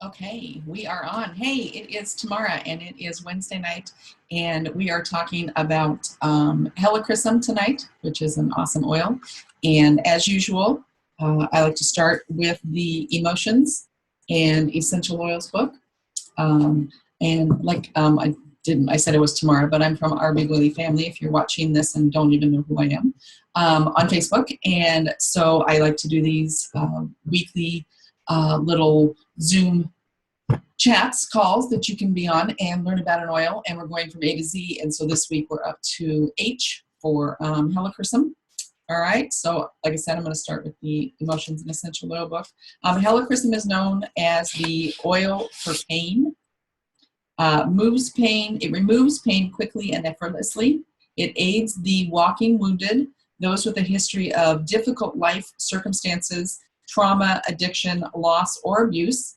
Okay, we are on. Hey, it is Tamara, and it is Wednesday night, and we are talking about Helichrysum tonight, which is an awesome oil. And as usual, I like to start with the Emotions and Essential Oils book. I said it was Tamara, but I'm from our Big Willie family. If you're watching this and don't even know who I am, on Facebook, and so I like to do these weekly little Zoom chats, calls that you can be on and learn about an oil. And we're going from A to Z. And so this week we're up to H for Helichrysum. All right. So like I said, I'm going to start with the Emotions and Essential Oil book. Helichrysum is known as the oil for pain. Moves pain. It removes pain quickly and effortlessly. It aids the walking wounded, those with a history of difficult life circumstances, trauma, addiction, loss, or abuse.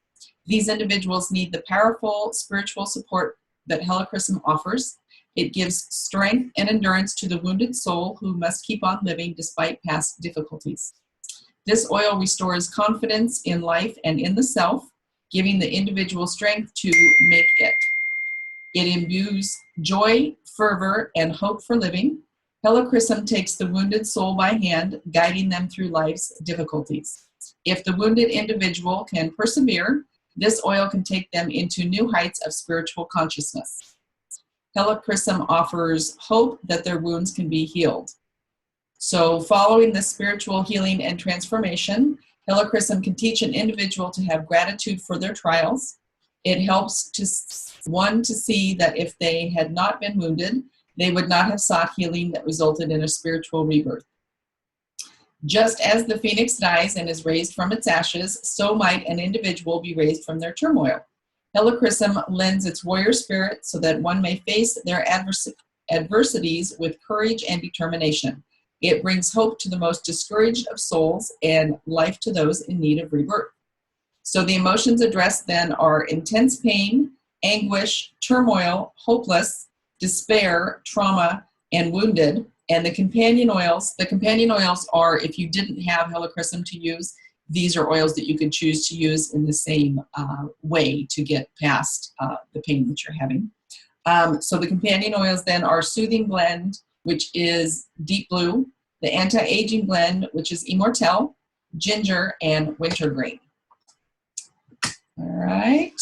These individuals need the powerful spiritual support that Helichrysum offers. It gives strength and endurance to the wounded soul who must keep on living despite past difficulties. This oil restores confidence in life and in the self, giving the individual strength to make it. It imbues joy, fervor, and hope for living. Helichrysum takes the wounded soul by hand, guiding them through life's difficulties. If the wounded individual can persevere, this oil can take them into new heights of spiritual consciousness. Helichrysum offers hope that their wounds can be healed. So following this spiritual healing and transformation, Helichrysum can teach an individual to have gratitude for their trials. It helps one to see that if they had not been wounded, they would not have sought healing that resulted in a spiritual rebirth. Just as the phoenix dies and is raised from its ashes, so might an individual be raised from their turmoil. Helichrysum lends its warrior spirit so that one may face their adversities with courage and determination. It brings hope to the most discouraged of souls and life to those in need of rebirth. So the emotions addressed then are intense pain, anguish, turmoil, hopeless, despair, trauma, and wounded. And the companion oils are, if you didn't have Helichrysum to use, these are oils that you could choose to use in the same way to get past the pain that you're having. So the companion oils then are Soothing Blend, which is Deep Blue, the Anti-Aging Blend, which is Immortelle, Ginger, and Wintergreen. All right.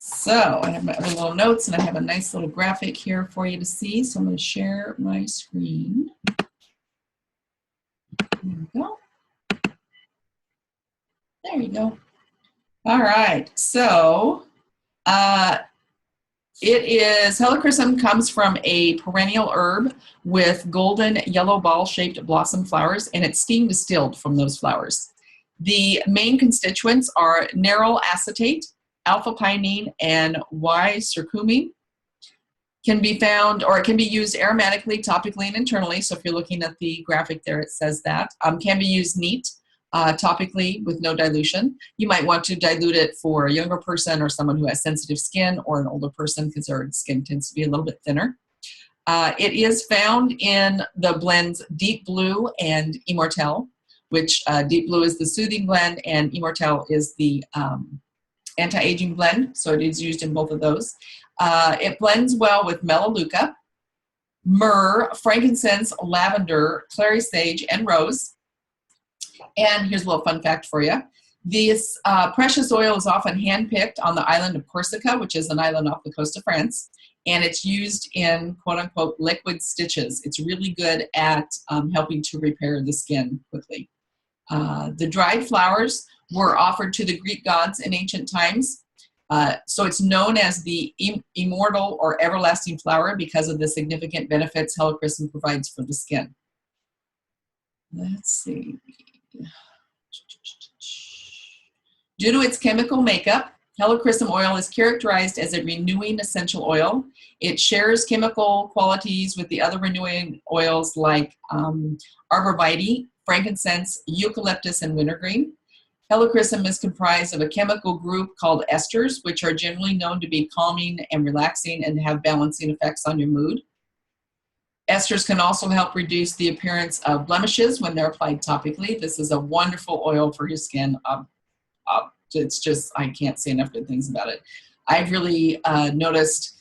So I have my other little notes, and I have a nice little graphic here for you to see. So I'm going to share my screen. There we go. There you go. All right. So Helichrysum comes from a perennial herb with golden yellow ball-shaped blossom flowers, and it's steam distilled from those flowers. The main constituents are nerol acetate, alpha-pinene, and Y-curcumin. Can be found, or it can be used aromatically, topically, and internally. So if you're looking at the graphic there, it says that. Can be used neat, topically with no dilution. You might want to dilute it for a younger person or someone who has sensitive skin, or an older person because their skin tends to be a little bit thinner. It is found in the blends Deep Blue and Immortelle, which Deep Blue is the Soothing Blend and Immortelle is the Anti-Aging Blend, so it is used in both of those. It blends well with melaleuca, myrrh, frankincense, lavender, clary sage, and rose. And here's a little fun fact for you. This precious oil is often handpicked on the island of Corsica, which is an island off the coast of France, and it's used in quote-unquote liquid stitches. It's really good at helping to repair the skin quickly. The dried flowers were offered to the Greek gods in ancient times. So it's known as the immortal or everlasting flower because of the significant benefits Helichrysum provides for the skin. Let's see. Due to its chemical makeup, Helichrysum oil is characterized as a renewing essential oil. It shares chemical qualities with the other renewing oils like arborvitae, frankincense, eucalyptus, and wintergreen. Helichrysum is comprised of a chemical group called esters, which are generally known to be calming and relaxing and have balancing effects on your mood. Esters can also help reduce the appearance of blemishes when they're applied topically. This is a wonderful oil for your skin. It's just, I can't say enough good things about it. I've really noticed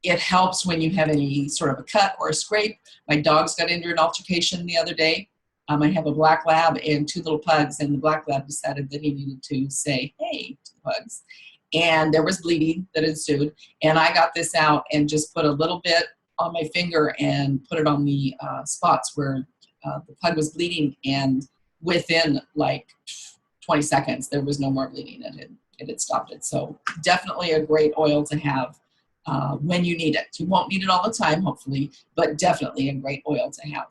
it helps when you have any sort of a cut or a scrape. My dogs got into an altercation the other day. I have a black lab and 2 little pugs, and the black lab decided that he needed to say, hey, to the pugs. And there was bleeding that ensued. And I got this out and just put a little bit on my finger and put it on the spots where the pug was bleeding. And within like 20 seconds, there was no more bleeding. It had stopped it. So definitely a great oil to have when you need it. You won't need it all the time, hopefully, but definitely a great oil to have.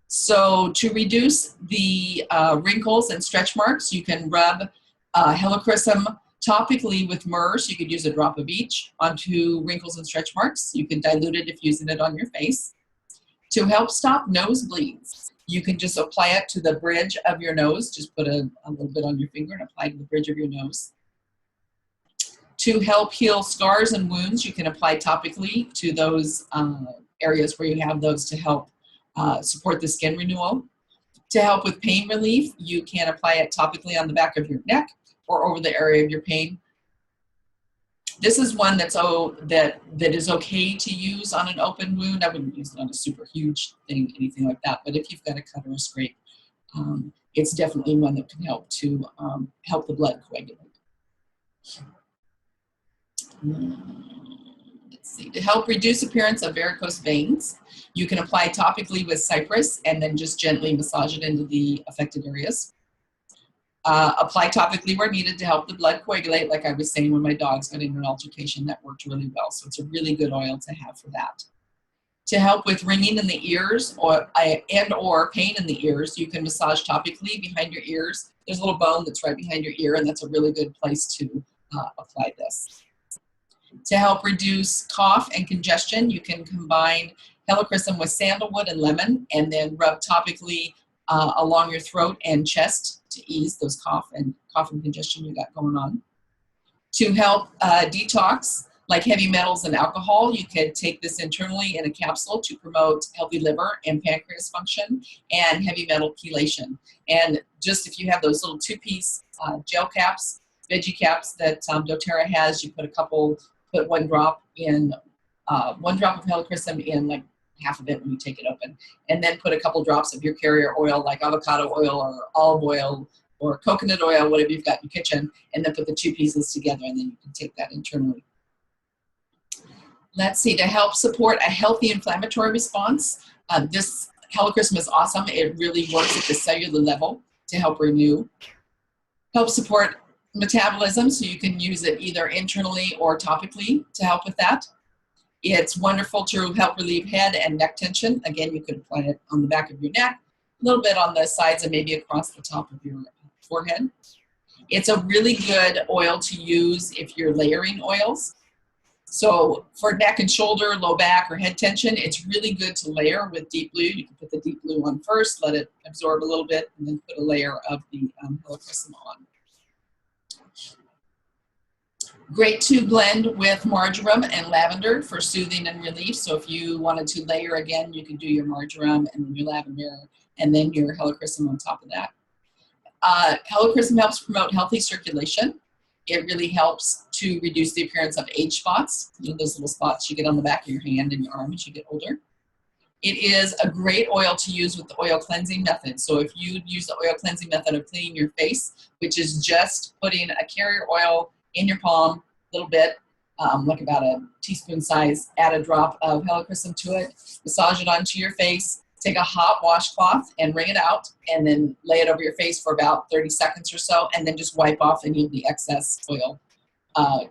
So to reduce the wrinkles and stretch marks, you can rub Helichrysum topically with myrrh. So you could use a drop of each onto wrinkles and stretch marks. You can dilute it if using it on your face. To help stop nosebleeds, you can just apply it to the bridge of your nose. Just put a little bit on your finger and apply to the bridge of your nose. To help heal scars and wounds, you can apply topically to those areas where you have those to help support the skin renewal. To help with pain relief, you can apply it topically on the back of your neck or over the area of your pain. This is one that's that is okay to use on an open wound. I wouldn't use it on a super huge thing, anything like that. But if you've got a cut or a scrape, it's definitely one that can help to help the blood coagulate. Let's see. To help reduce appearance of varicose veins, you can apply topically with cypress and then just gently massage it into the affected areas. Apply topically where needed to help the blood coagulate, like I was saying when my dogs got into an altercation. That worked really well, so it's a really good oil to have for that. To help with ringing in the ears or pain in the ears, you can massage topically behind your ears. There's a little bone that's right behind your ear, and that's a really good place to apply this. To help reduce cough and congestion, you can combine Helichrysum with sandalwood and lemon, and then rub topically along your throat and chest to ease those cough and congestion you got going on. To help detox, like heavy metals and alcohol, you could take this internally in a capsule to promote healthy liver and pancreas function and heavy metal chelation. And just if you have those little 2-piece gel caps, veggie caps that doTERRA has, you put 1 drop in, 1 drop of Helichrysum in like half of it when you take it open, and then put a couple drops of your carrier oil like avocado oil or olive oil or coconut oil, whatever you've got in your kitchen, and then put the 2 pieces together, and then you can take that internally. Let's see, to help support a healthy inflammatory response, this Helichrysum is awesome. It really works at the cellular level to help renew. Help support metabolism, so you can use it either internally or topically to help with that. It's wonderful to help relieve head and neck tension. Again, you could apply it on the back of your neck, a little bit on the sides and maybe across the top of your forehead. It's a really good oil to use if you're layering oils. So for neck and shoulder, low back, or head tension, it's really good to layer with deep blue. You can put the deep blue on first, let it absorb a little bit, and then put a layer of the Helichrysum on. Great to blend with marjoram and lavender for soothing and relief. So if you wanted to layer again, you can do your marjoram and then your lavender and then your Helichrysum on top of that. Helichrysum helps promote healthy circulation. It really helps to reduce the appearance of age spots, you know, those little spots you get on the back of your hand and your arm as you get older. It is a great oil to use with the oil cleansing method. So if you use the oil cleansing method of cleaning your face, which is just putting a carrier oil in your palm, a little bit, like about a teaspoon size, add a drop of Helichrysum to it, massage it onto your face, take a hot washcloth and wring it out, and then lay it over your face for about 30 seconds or so, and then just wipe off any of the excess oil.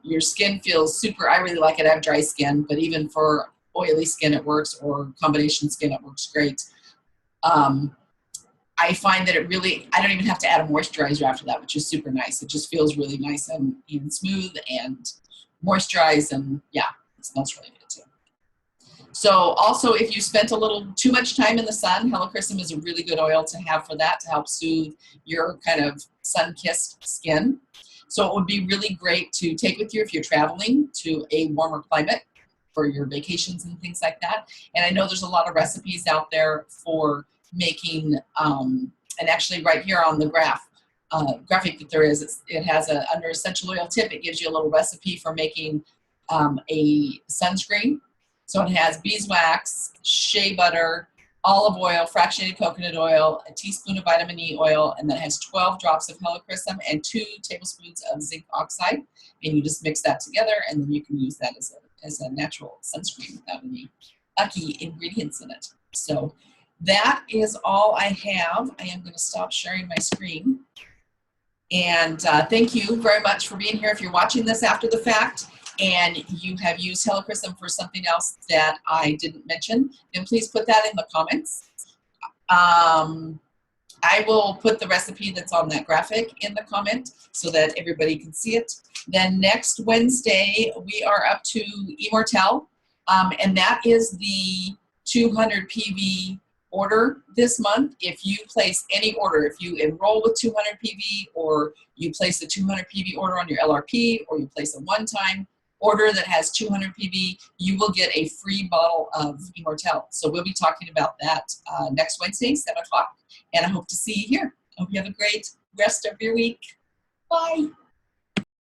Your skin feels super, I really like it, I have dry skin, but even for oily skin it works, or combination skin it works great. I find that it really, I don't even have to add a moisturizer after that, which is super nice. It just feels really nice and smooth and moisturized, and yeah, it smells really good too. So also, if you spent a little too much time in the sun, Helichrysum is a really good oil to have for that, to help soothe your kind of sun-kissed skin. So it would be really great to take with you if you're traveling to a warmer climate for your vacations and things like that. And I know there's a lot of recipes out there for making, and actually right here on the graph, graphic that there is. It has under essential oil tip, it gives you a little recipe for making a sunscreen. So it has beeswax, shea butter, olive oil, fractionated coconut oil, a teaspoon of vitamin E oil, and then it has 12 drops of Helichrysum and 2 tablespoons of zinc oxide. And you just mix that together, and then you can use that as a natural sunscreen without any icky ingredients in it. So that is all I have. I am going to stop sharing my screen. And thank you very much for being here. If you're watching this after the fact and you have used Helichrysum for something else that I didn't mention, then please put that in the comments. I will put the recipe that's on that graphic in the comment so that everybody can see it. Then next Wednesday, we are up to Immortelle, and that is the 200 PV order this month. If you place any order, if you enroll with 200 PV, or you place a 200 PV order on your LRP, or you place a one-time order that has 200 PV, you will get a free bottle of Immortelle. So we'll be talking about that next Wednesday, 7 o'clock, and I hope to see you here. I hope you have a great rest of your week. Bye.